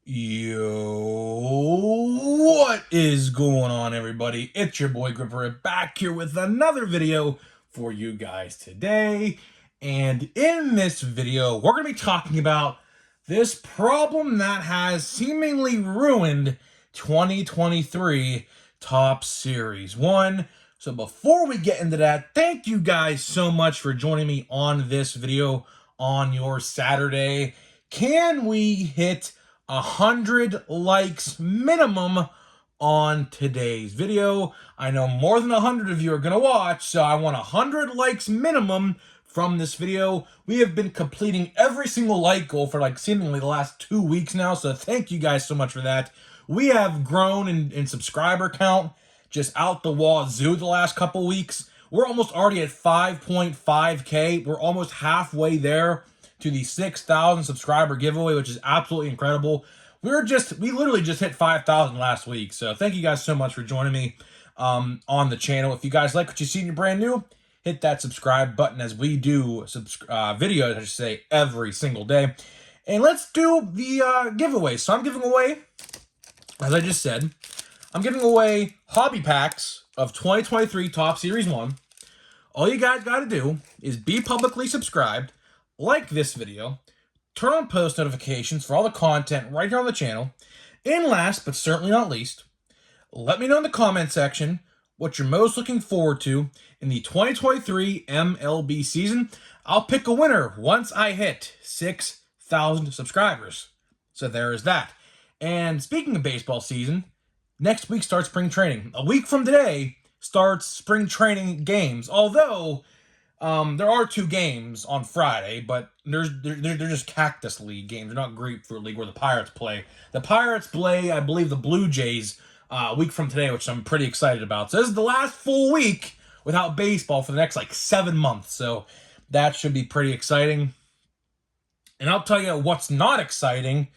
Yo, what is going on, everybody? It's your boy Gripper back here with another video for you guys today. And in this video, we're going to be talking about this problem that has seemingly ruined 2023 Top Series 1. So before we get into that, thank you guys so much for joining me on this video on your Saturday. Can we hit 100 likes minimum on today's video? I know more than 100 of you are going to watch, so I want 100 likes minimum from this video. We have been completing every single like goal for like seemingly the last 2 weeks now, so thank you guys so much for that. We have grown in subscriber count just out the wazoo the last couple weeks. We're almost already at 5.5K. We're almost halfway there to the 6,000 subscriber giveaway, which is absolutely incredible. We literally just hit 5,000 last week. So thank you guys so much for joining me on the channel. If you guys like what you see and you're brand new, hit that subscribe button as we do videos, I should say, every single day. And let's do the giveaway. So I'm giving away, as I just said, I'm giving away hobby packs of 2023 Top Series 1. All you guys got to do is be publicly subscribed, like this video, turn on post notifications for all the content right here on the channel, and last but certainly not least, let me know in the comment section what you're most looking forward to in the 2023 MLB season. I'll pick a winner once I hit 6,000 subscribers. So there is that. And speaking of baseball season, next week starts spring training. A week from today starts spring training games, although there are 2 games on Friday, but they're just Cactus League games. They're not Grapefruit League where the Pirates play. The Pirates play, I believe, the Blue Jays a week from today, which I'm pretty excited about. So this is the last full week without baseball for the next, 7 months. So that should be pretty exciting. And I'll tell you what's not exciting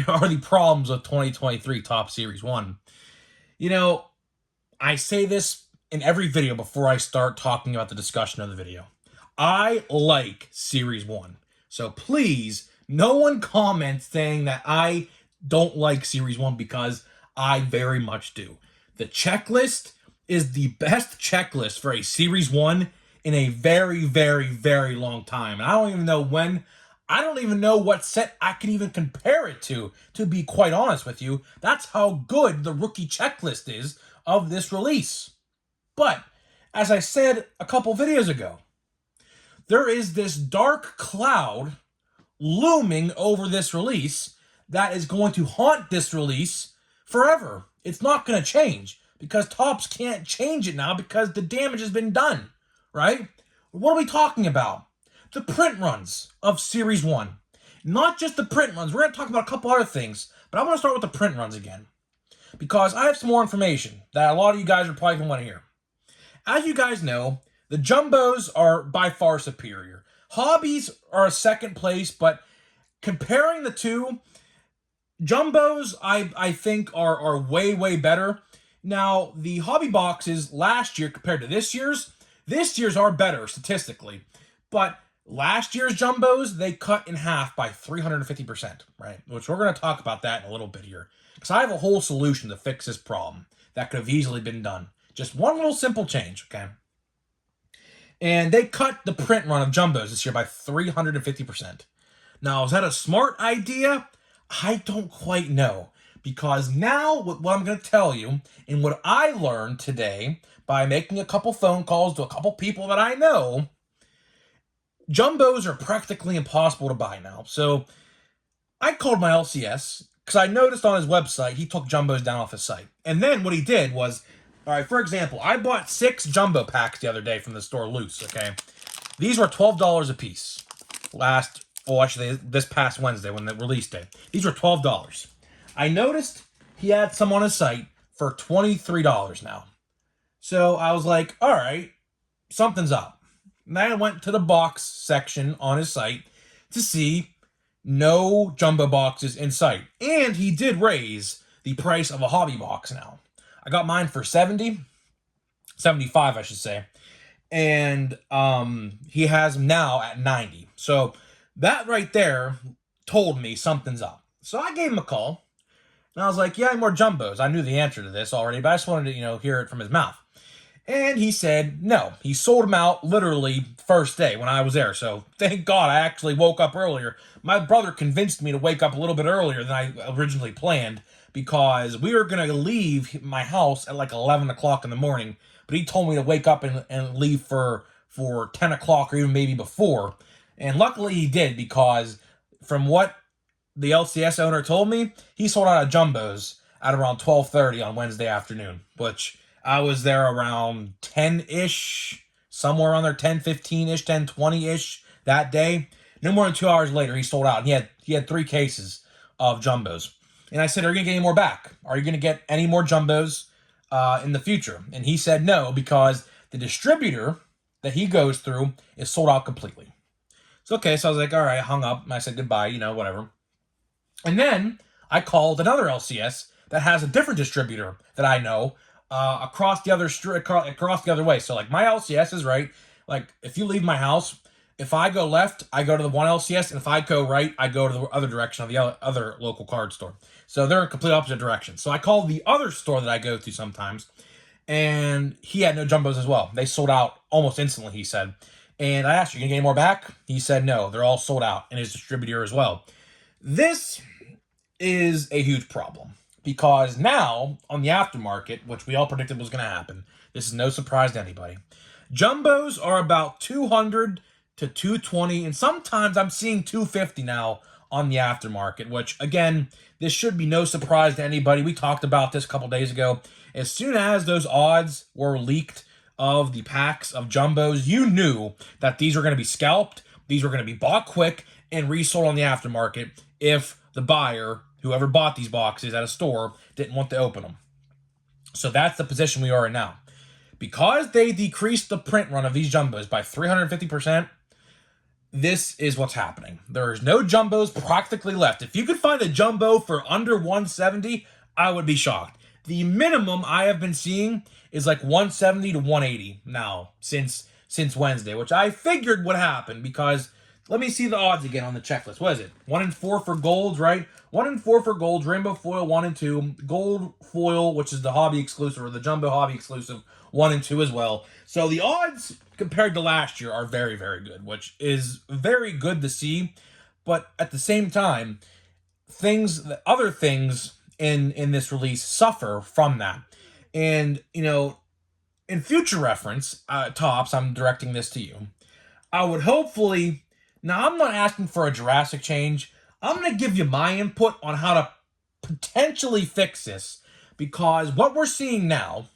are the problems with 2023 Top Series 1. You know, I say this in every video before I start talking about the discussion of the video. I like Series 1. So please, no one comments saying that I don't like Series 1 because I very much do. The checklist is the best checklist for a Series 1 in a very, very, very long time. And I don't even know when. I don't even know what set I can even compare it to be quite honest with you. That's how good the rookie checklist is of this release. But, as I said a couple videos ago, there is this dark cloud looming over this release that is going to haunt this release forever. It's not going to change because Topps can't change it now because the damage has been done, right? What are we talking about? The print runs of Series 1. Not just the print runs. We're going to talk about a couple other things, but I want to start with the print runs again because I have some more information that a lot of you guys are probably going to want to hear. As you guys know, the Jumbos are by far superior. Hobbies are a second place, but comparing the two, Jumbos I think are way, way better. Now, the hobby boxes last year compared to this year's are better statistically, but last year's Jumbos, they cut in half by 350%, right? Which we're going to talk about that in a little bit here. Because I have a whole solution to fix this problem that could have easily been done. Just one little simple change, okay? And they cut the print run of Jumbos this year by 350%. Now, is that a smart idea? I don't quite know. Because now, what I'm going to tell you, and what I learned today by making a couple phone calls to a couple people that I know, Jumbos are practically impossible to buy now. So I called my LCS because I noticed on his website he took Jumbos down off his site. And then what he did was, all right, for example, I bought 6 Jumbo packs the other day from the store loose, okay? These were $12 a piece this past Wednesday when the release day. These were $12. I noticed he had some on his site for $23 now. So I was like, all right, something's up. And I went to the box section on his site to see no jumbo boxes in sight. And he did raise the price of a hobby box now. I got mine for $75, I should say. And he has them now at $90. So that right there told me something's up. So I gave him a call, and I was like, yeah, more jumbos. I knew the answer to this already, but I just wanted to, hear it from his mouth. And he said no. He sold them out literally first day when I was there. So thank God I actually woke up earlier. My brother convinced me to wake up a little bit earlier than I originally planned because we were going to leave my house at like 11 o'clock in the morning. But he told me to wake up and leave for 10 o'clock or even maybe before. And luckily he did because from what the LCS owner told me, he sold out of jumbos at around 12:30 on Wednesday afternoon, which I was there around 10-ish, somewhere around there, 10:15-ish, 10:20-ish that day. No more than 2 hours later, he sold out. And he had 3 cases of jumbos. And I said, are you going to get any more back? Are you going to get any more jumbos in the future? And he said no, because the distributor that he goes through is sold out completely. So, okay, so I was like, all right, I hung up, and I said goodbye, whatever. And then I called another LCS that has a different distributor that I know across the other way. So like my LCS is right. Like if you leave my house, if I go left, I go to the one LCS, and if I go right, I go to the other direction of the other local card store. So they're in complete opposite directions. So I called the other store that I go to sometimes, and he had no jumbos as well. They sold out almost instantly, he said. And I asked, you gonna get any more back? He said no, they're all sold out, and his distributor as well. This is a huge problem because now on the aftermarket, which we all predicted was going to happen, this is no surprise to anybody. Jumbos are about 200 to 220, and sometimes I'm seeing 250 now on the aftermarket, which again, this should be no surprise to anybody. We talked about this a couple days ago. As soon as those odds were leaked of the packs of jumbos, you knew that these were going to be scalped, these were going to be bought quick and resold on the aftermarket if the buyer, whoever bought these boxes at a store, didn't want to open them. So that's the position we are in now. Because they decreased the print run of these jumbos by 350%, this is what's happening. There is no jumbos practically left. If you could find a jumbo for under 170, I would be shocked. The minimum I have been seeing is like 170 to 180 now since Wednesday, which I figured would happen because let me see the odds again on the checklist. What is it? 1 in 4 for golds, right? 1 in 4 for golds, rainbow foil 1 and 2, gold foil, which is the hobby exclusive or the jumbo hobby exclusive, 1 and 2 as well. So the odds compared to last year are very, very good, which is very good to see. But at the same time, other things in this release suffer from that. And, in future reference, Tops, I'm directing this to you. I would hopefully, now I'm not asking for a drastic change. I'm going to give you my input on how to potentially fix this, because what we're seeing now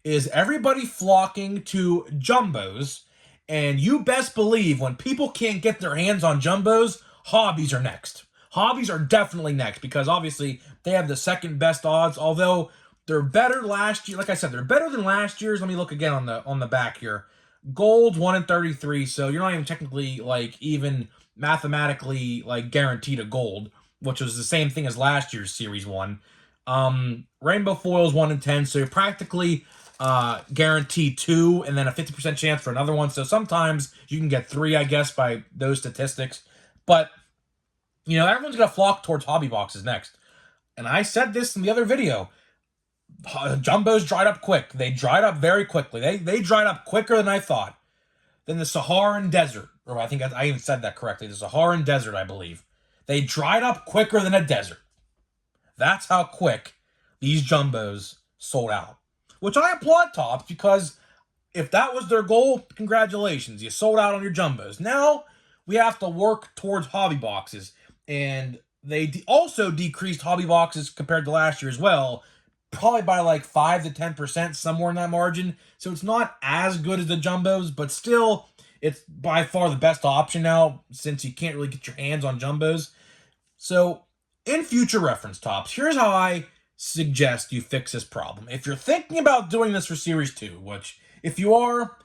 is everybody flocking to jumbos, and you best believe when people can't get their hands on jumbos, hobbies are next. Hobbies are definitely next because obviously they have the second best odds, although they're better last year. Like I said, they're better than last year's. Let me look again on the back here. Gold 1 in 33, so you're not even technically like even mathematically like guaranteed a gold, which was the same thing as last year's Series 1. Rainbow foils 1 in 10, so you're practically guaranteed 2 and then a 50% chance for another one. So sometimes you can get 3, I guess, by those statistics. But everyone's gonna flock towards hobby boxes next. And I said this in the other video. Jumbos dried up quick. They dried up very quickly. They dried up quicker than I thought. Than the Saharan Desert. Or I think I even said that correctly. The Saharan Desert, I believe. They dried up quicker than a desert. That's how quick these jumbos sold out. Which I applaud Tops, because if that was their goal, congratulations. You sold out on your jumbos. Now we have to work towards hobby boxes. And they also decreased hobby boxes compared to last year as well. Probably by like 5 to 10%, somewhere in that margin. So it's not as good as the jumbos, but still, it's by far the best option now since you can't really get your hands on jumbos. So, in future reference, Tops, here's how I suggest you fix this problem. If you're thinking about doing this for Series 2, which, if you are,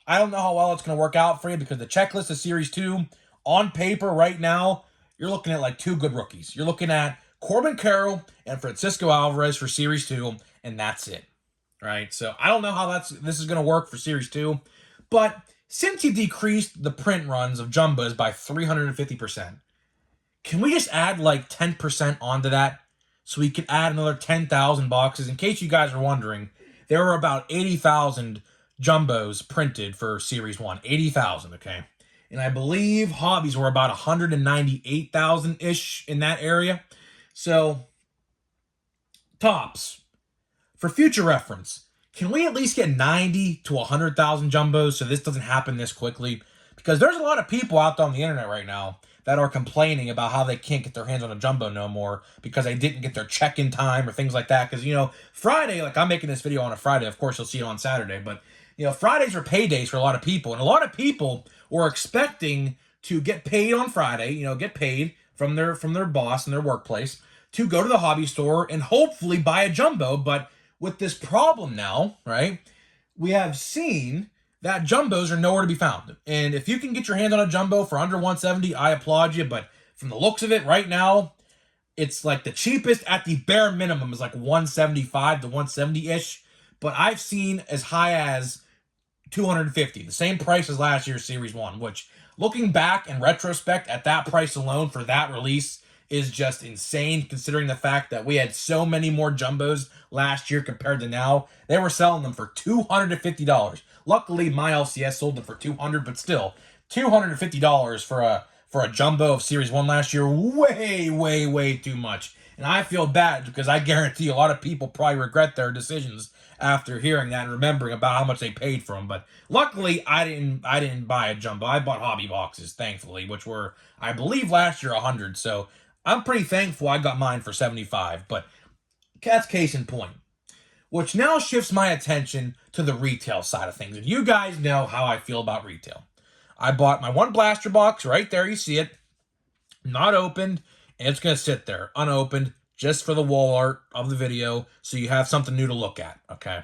I don't know how well it's going to work out for you because the checklist of Series 2, on paper right now, you're looking at like 2 good rookies. You're looking at Corbin Carroll and Francisco Alvarez for Series 2, and that's it. Right? So I don't know how this is going to work for Series 2, but since you decreased the print runs of jumbos by 350%, can we just add like 10% onto that? So we could add another 10,000 boxes. In case you guys are wondering, there were about 80,000 jumbos printed for Series 1. 80,000, okay? And I believe hobbies were about 198,000-ish in that area. So, tops. For future reference, can we at least get 90 to 100,000 jumbos so this doesn't happen this quickly? Because there's a lot of people out there on the internet right now that are complaining about how they can't get their hands on a jumbo no more because they didn't get their check-in time or things like that. Because, Friday, like I'm making this video on a Friday. Of course, you'll see it on Saturday. But, Fridays are paydays for a lot of people. And a lot of people were expecting to get paid on Friday, get paid from their boss in their workplace to go to the hobby store and hopefully buy a jumbo. But with this problem now, right, we have seen that jumbos are nowhere to be found. And if you can get your hands on a jumbo for under 170, I applaud you. But from the looks of it right now, it's like the cheapest at the bare minimum is like 175 to 170-ish. But I've seen as high as 250, the same price as last year's Series 1, which looking back in retrospect at that price alone for that release is just insane, considering the fact that we had so many more jumbos last year compared to now. They were selling them for $250. Luckily, my LCS sold them for $200, but still, $250 for a jumbo of Series 1 last year, way, way, way too much. And I feel bad because I guarantee a lot of people probably regret their decisions after hearing that and remembering about how much they paid for them. But luckily, I didn't buy a jumbo. I bought hobby boxes, thankfully, which were, I believe, last year 100. So I'm pretty thankful I got mine for 75. But that's case in point. Which now shifts my attention to the retail side of things. And you guys know how I feel about retail. I bought my one blaster box right there. You see it. Not opened. And it's going to sit there unopened just for the wall art of the video so you have something new to look at, okay?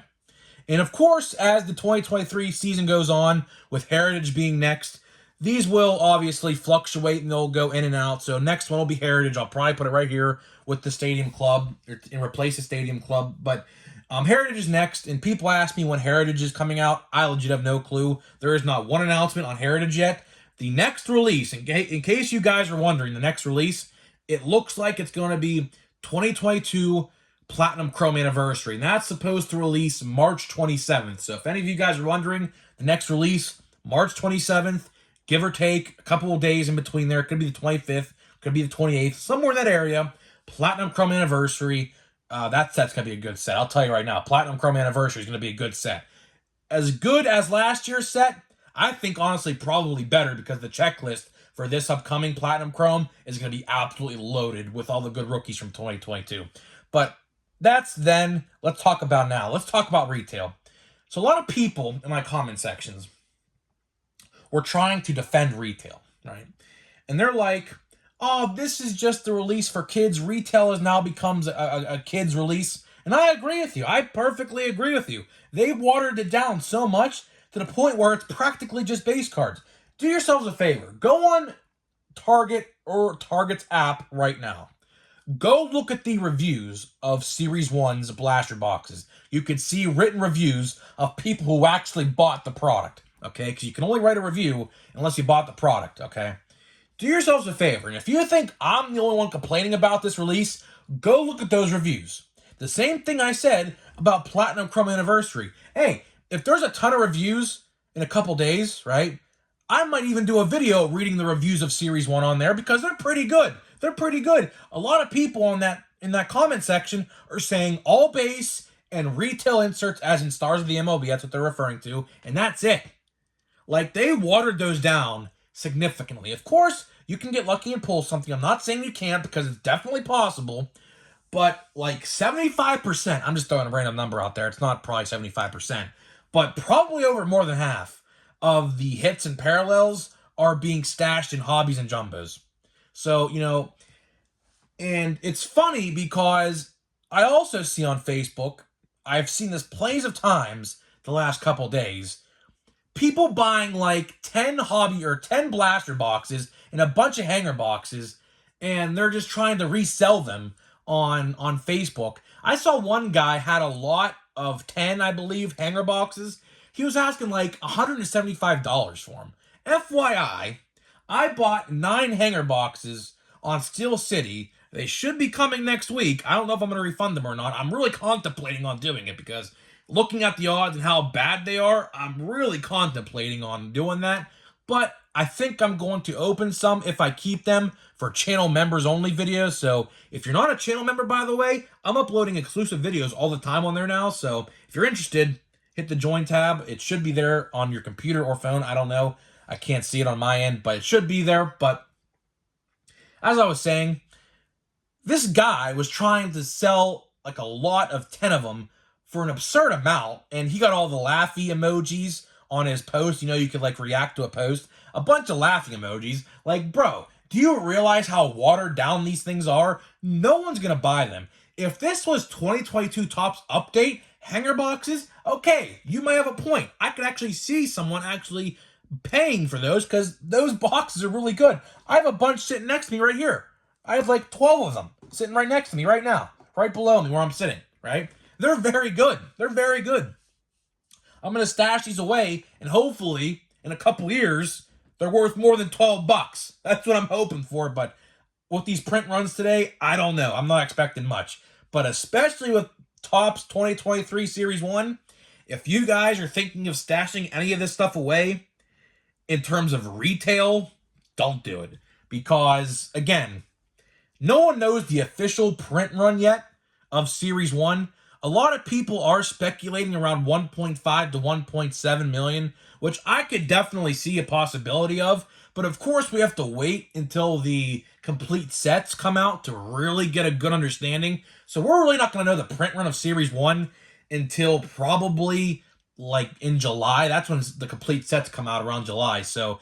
And of course, as the 2023 season goes on, with Heritage being next, these will obviously fluctuate and they'll go in and out. So next one will be Heritage. I'll probably put it right here with the Stadium Club and replace the Stadium Club. But Heritage is next, and people ask me when Heritage is coming out. I legit have no clue. There is not one announcement on Heritage yet. The next release, in case you guys are wondering, the next release, it looks like it's going to be 2022 Platinum Chrome Anniversary, and that's supposed to release March 27th. So if any of you guys are wondering, the next release, March 27th, give or take a couple of days in between there. It could be the 25th, could be the 28th, somewhere in that area. Platinum Chrome Anniversary. That set's going to be a good set. I'll tell you right now, Platinum Chrome Anniversary is going to be a good set. As good as last year's set, I think honestly probably better because the checklist for this upcoming Platinum Chrome is going to be absolutely loaded with all the good rookies from 2022. But that's then. Let's talk about now. Let's talk about retail. So a lot of people in my comment sections were trying to defend retail, right? And they're like, oh, this is just the release for kids. Retail has now becomes a kid's release. And I agree with you. I perfectly agree with you. They watered it down so much to the point where it's practically just base cards. Do yourselves a favor. Go on Target or Target's app right now. Go look at the reviews of Series 1's blaster boxes. You can see written reviews of people who actually bought the product, okay? Because you can only write a review unless you bought the product, okay? Do yourselves a favor, and if you think I'm the only one complaining about this release, go look at those reviews. The same thing I said about Platinum Chrome Anniversary. Hey, if there's a ton of reviews in a couple days, right, I might even do a video reading the reviews of Series 1 on there because they're pretty good. They're pretty good. A lot of people in that comment section are saying all base and retail inserts, as in stars of the MLB, that's what they're referring to, and that's it. Like, they watered those down significantly. Of course, you can get lucky and pull something. I'm not saying you can't because it's definitely possible, but like 75%, I'm just throwing a random number out there. It's not probably 75%, but probably over more than half of the hits and parallels are being stashed in hobbies and jumbos. So, and it's funny because I also see on Facebook, I've seen this plenty of times the last couple days, people buying like 10 hobby or 10 blaster boxes and a bunch of hanger boxes, and they're just trying to resell them on Facebook. I saw one guy had a lot of 10, I believe, hanger boxes. He was asking like $175 for them. FYI, I bought 9 hanger boxes on Steel City. They should be coming next week. I don't know if I'm going to refund them or not. I'm really contemplating on doing it because looking at the odds and how bad they are, I'm really contemplating on doing that. But I think I'm going to open some if I keep them for channel members only videos. So if you're not a channel member, by the way, I'm uploading exclusive videos all the time on there now. So if you're interested, hit the join tab. It should be there on your computer or phone. I don't know. I can't see it on my end, but it should be there. But as I was saying, this guy was trying to sell like a lot of 10 of them for an absurd amount, and he got all the laughy emojis on his post. You know, you could like react to a post, a bunch of laughing emojis. Like, bro, do you realize how watered down these things are? No one's gonna buy them. If this was 2022 Topps Update hanger boxes, okay, you might have a point. I could actually see someone actually paying for those because those boxes are really good. I have a bunch sitting next to me right here. I have like 12 of them sitting right next to me right now, right below me where I'm sitting, right? They're very good. They're very good. I'm going to stash these away, and hopefully in a couple years, they're worth more than 12 bucks. That's what I'm hoping for, but with these print runs today, I don't know. I'm not expecting much. But especially with Topps 2023 Series 1, if you guys are thinking of stashing any of this stuff away in terms of retail, don't do it. Because, again, no one knows the official print run yet of Series 1. A lot of people are speculating around 1.5 to 1.7 million, which I could definitely see a possibility of. But of course, we have to wait until the complete sets come out to really get a good understanding. So we're really not going to know the print run of Series 1 until probably like in July. That's when the complete sets come out, around July. So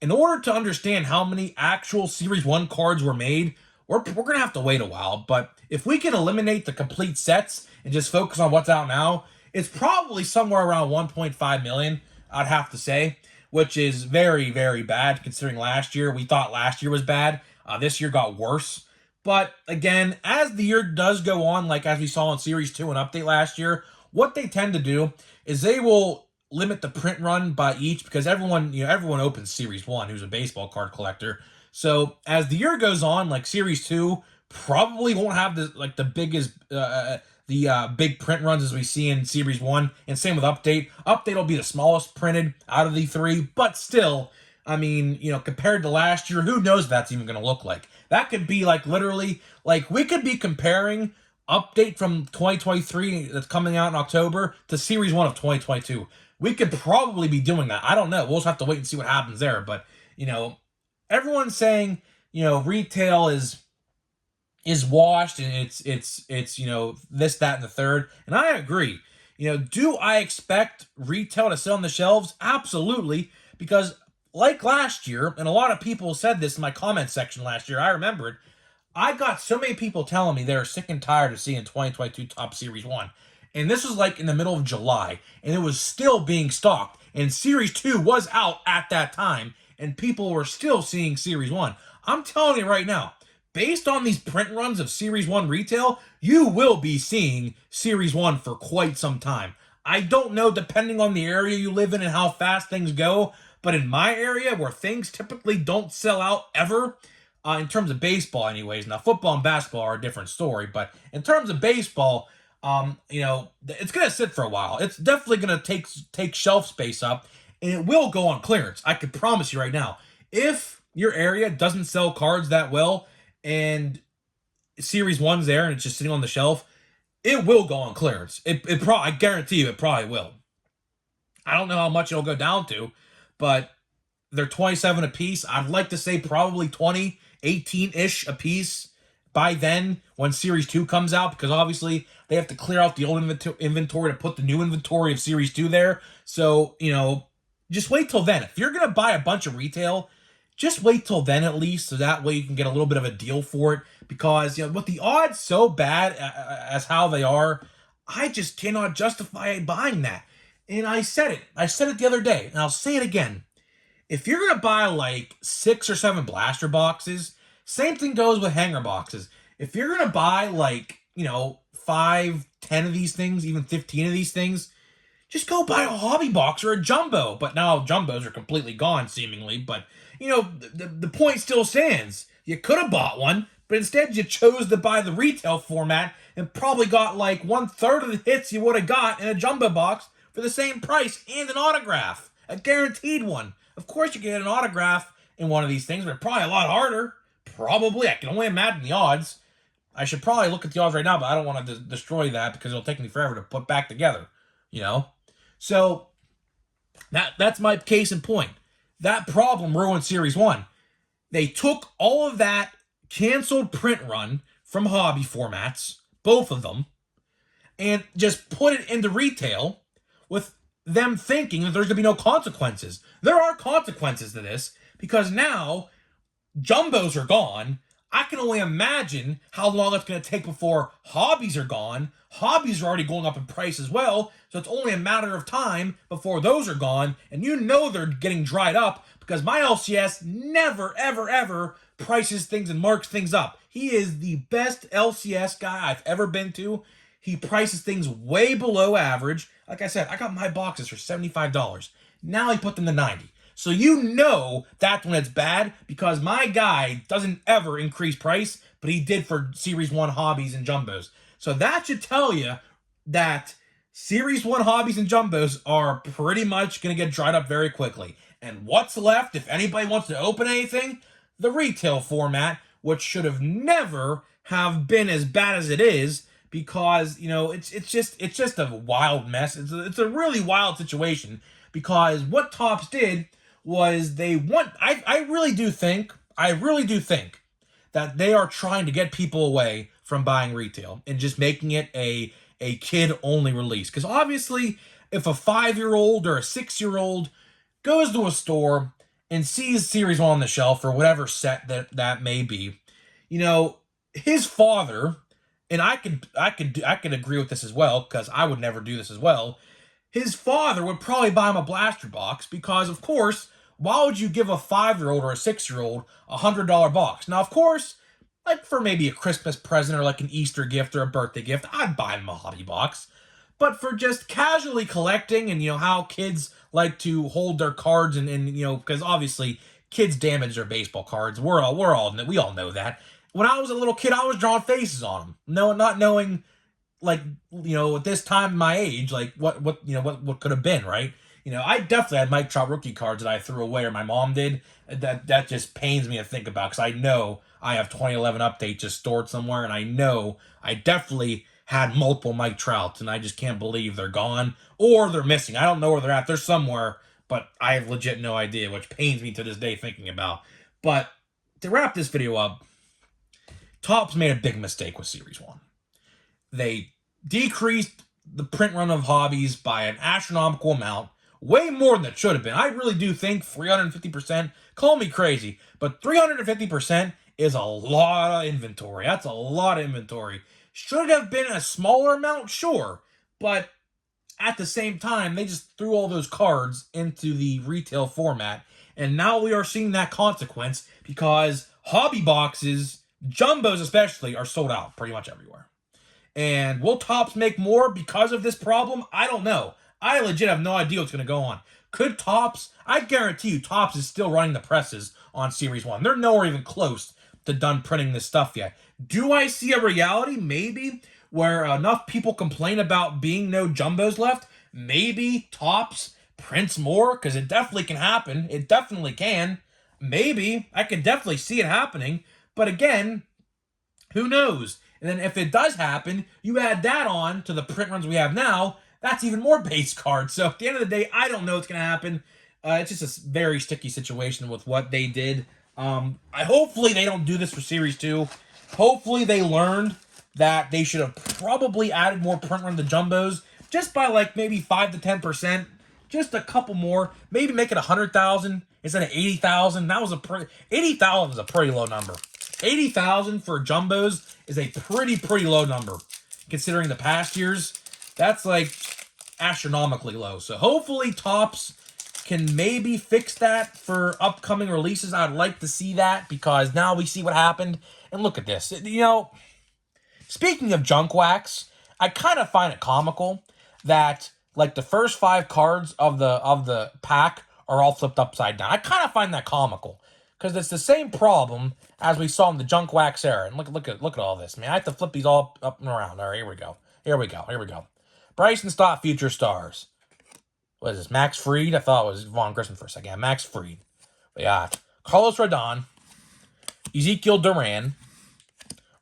in order to understand how many actual Series 1 cards were made, we're going to have to wait a while. But if we can eliminate the complete sets and just focus on what's out now, it's probably somewhere around 1.5 million, I'd have to say, which is very, very bad considering last year. We thought last year was bad. This year got worse. But again, as the year does go on, like as we saw in Series 2 and Update last year, what they tend to do is they will limit the print run by each, because everyone opens Series 1 who's a baseball card collector. So as the year goes on, like Series 2 probably won't have the biggest big print runs as we see in Series 1, and same with Update. Update will be the smallest printed out of the three, but still, I mean, compared to last year, who knows what that's even going to look like. That could be like literally, like we could be comparing Update from 2023 that's coming out in October to Series 1 of 2022. We could probably be doing that. I don't know. We'll just have to wait and see what happens there. But, everyone's saying, retail is washed and it's this, that, and the third. And I agree. Do I expect retail to sell on the shelves? Absolutely. Because like last year, and a lot of people said this in my comment section last year, I remember it, I got so many people telling me they're sick and tired of seeing 2022 Topps Series 1. And this was like in the middle of July, and it was still being stocked. And Series 2 was out at that time, and people were still seeing Series 1. I'm telling you right now, based on these print runs of Series 1 retail, you will be seeing Series 1 for quite some time. I don't know, depending on the area you live in and how fast things go, but in my area where things typically don't sell out ever, in terms of baseball anyways, now football and basketball are a different story, but in terms of baseball, it's going to sit for a while. It's definitely going to take shelf space up, and it will go on clearance. I can promise you right now. If your area doesn't sell cards that well, and Series 1's there and it's just sitting on the shelf, it will go on clearance. I guarantee you it probably will. I don't know how much it'll go down to, but they're 27 a piece. I'd like to say probably 20, 18-ish a piece by then when Series 2 comes out, because obviously they have to clear out the old inventory to put the new inventory of Series 2 there. So, just wait till then. If you're going to buy a bunch of retail, just wait till then at least, so that way you can get a little bit of a deal for it. Because, with the odds so bad as how they are, I just cannot justify buying that. And I said it the other day, and I'll say it again. If you're going to buy like 6 or 7 blaster boxes, same thing goes with hanger boxes. If you're going to buy like, 5, 10 of these things, even 15 of these things, just go buy a hobby box or a jumbo. But now jumbos are completely gone, seemingly. But, the point still stands. You could have bought one, but instead you chose to buy the retail format and probably got like 1/3 of the hits you would have got in a jumbo box for the same price and an autograph. A guaranteed one. Of course you can get an autograph in one of these things, but probably a lot harder. Probably. I can only imagine the odds. I should probably look at the odds right now, but I don't want to destroy that because it'll take me forever to put back together, you know? So, that's my case in point. That problem ruined Series 1. They took all of that canceled print run from hobby formats, both of them, and just put it into retail with them thinking that there's going to be no consequences. There are consequences to this because now jumbos are gone. I can only imagine how long it's going to take before hobbies are gone. Hobbies are already going up in price as well, so it's only a matter of time before those are gone, and you know they're getting dried up because my LCS never, ever, ever prices things and marks things up. He is the best LCS guy I've ever been to. He prices things way below average. Like I said, I got my boxes for $75. Now he put them to $90. So you know that's when it's bad because my guy doesn't ever increase price, but he did for Series 1 hobbies and jumbos. So that should tell you that Series 1 hobbies and jumbos are pretty much going to get dried up very quickly. And what's left, if anybody wants to open anything? The retail format, which should have never have been as bad as it is because, you know, it's just a wild mess. It's a really wild situation because what Topps did was I really do think that they are trying to get people away from buying retail and just making it a kid-only release. Because obviously, if a 5-year-old or a 6-year-old goes to a store and sees Series 1 on the shelf or whatever set that may be, you know, his father, and I could agree with this as well, because I would never do this as well. His father would probably buy him a blaster box because, of course, why would you give a 5-year-old or a 6-year-old a $100 box? Now, of course, like for maybe a Christmas present or like an Easter gift or a birthday gift, I'd buy them a hobby box. But for just casually collecting and, you know, how kids like to hold their cards and you know, because obviously kids damage their baseball cards. We all know that. When I was a little kid, I was drawing faces on them. No, not knowing, like, you know, at this time my age, like what could have been, right? You know, I definitely had Mike Trout rookie cards that I threw away, or my mom did. That just pains me to think about because I know I have 2011 update just stored somewhere, and I know I definitely had multiple Mike Trouts, and I just can't believe they're gone or they're missing. I don't know where they're at. They're somewhere, but I have legit no idea, which pains me to this day thinking about. But to wrap this video up, Topps made a big mistake with Series 1. They decreased the print run of hobbies by an astronomical amount, way more than it should have been. I really do think 350%, call me crazy, but 350% is a lot of inventory. That's a lot of inventory. Should it have been a smaller amount? Sure. But at the same time, they just threw all those cards into the retail format. And now we are seeing that consequence because hobby boxes, jumbos especially, are sold out pretty much everywhere. And will Topps make more because of this problem? I don't know. I legit have no idea what's going to go on. Could Topps? I guarantee you Topps is still running the presses on Series 1. They're nowhere even close to done printing this stuff yet. Do I see a reality, maybe, where enough people complain about being no jumbos left? Maybe Topps prints more, because it definitely can happen. It definitely can. Maybe. I can definitely see it happening. But again, who knows? And then if it does happen, you add that on to the print runs we have now, that's even more base cards. So at the end of the day, I don't know what's going to happen. It's just a very sticky situation with what they did. Hopefully they don't do this for Series 2. Hopefully they learned that they should have probably added more print run to jumbos, just by like maybe 5 to 10%, just a couple more. Maybe make it 100,000 instead of 80,000. That was 80,000 is a pretty low number. 80,000 for jumbos is a pretty low number, considering the past years. That's like astronomically low. So hopefully Topps can maybe fix that for upcoming releases. I'd like to see that because now we see what happened. And look at this. You know, speaking of junk wax, I kind of find it comical that like the first 5 cards of the pack are all flipped upside down. I kind of find that comical because it's the same problem as we saw in the junk wax era. And look at all this, man. I have to flip these all up and around. All right, here we go. Here we go. Bryson Stott Future Stars. What is this? Max Fried? I thought it was Vaughn Grissom for a second. Yeah, Max Fried. We got Carlos Rodon, Ezekiel Duran,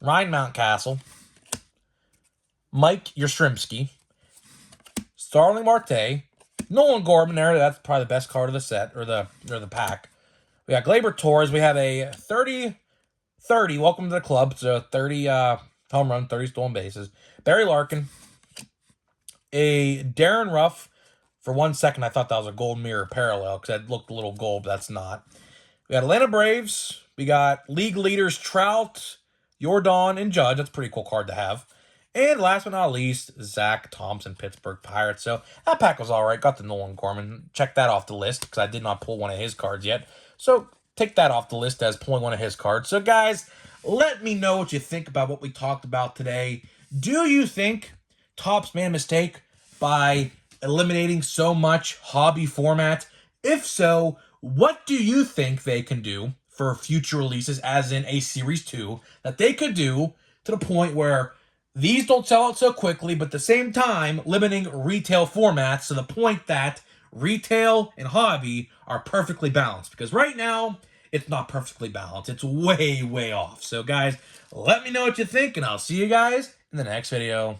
Ryan Mountcastle, Mike Yastrzemski, Starling Marte, Nolan Gorman there. That's probably the best card of the set, or the pack. We got Gleyber Torres. We have a 30-30. Welcome to the club. So 30 home run, 30 stolen bases. Barry Larkin. A Darren Ruff. For 1 second, I thought that was a gold mirror parallel because that looked a little gold, but that's not. We got Atlanta Braves. We got league leaders Trout, Jordan, and Judge. That's a pretty cool card to have. And last but not least, Zach Thompson, Pittsburgh Pirates. So that pack was all right. Got the Nolan Gorman. Check that off the list because I did not pull one of his cards yet. So take that off the list as pulling one of his cards. So guys, let me know what you think about what we talked about today. Do you think Topps made a mistake by eliminating so much hobby format? If so, what do you think they can do for future releases, as in a Series 2, that they could do to the point where these don't sell out so quickly, but at the same time, limiting retail formats to the point that retail and hobby are perfectly balanced? Because right now, it's not perfectly balanced. It's way, way off. So guys, let me know what you think, and I'll see you guys in the next video.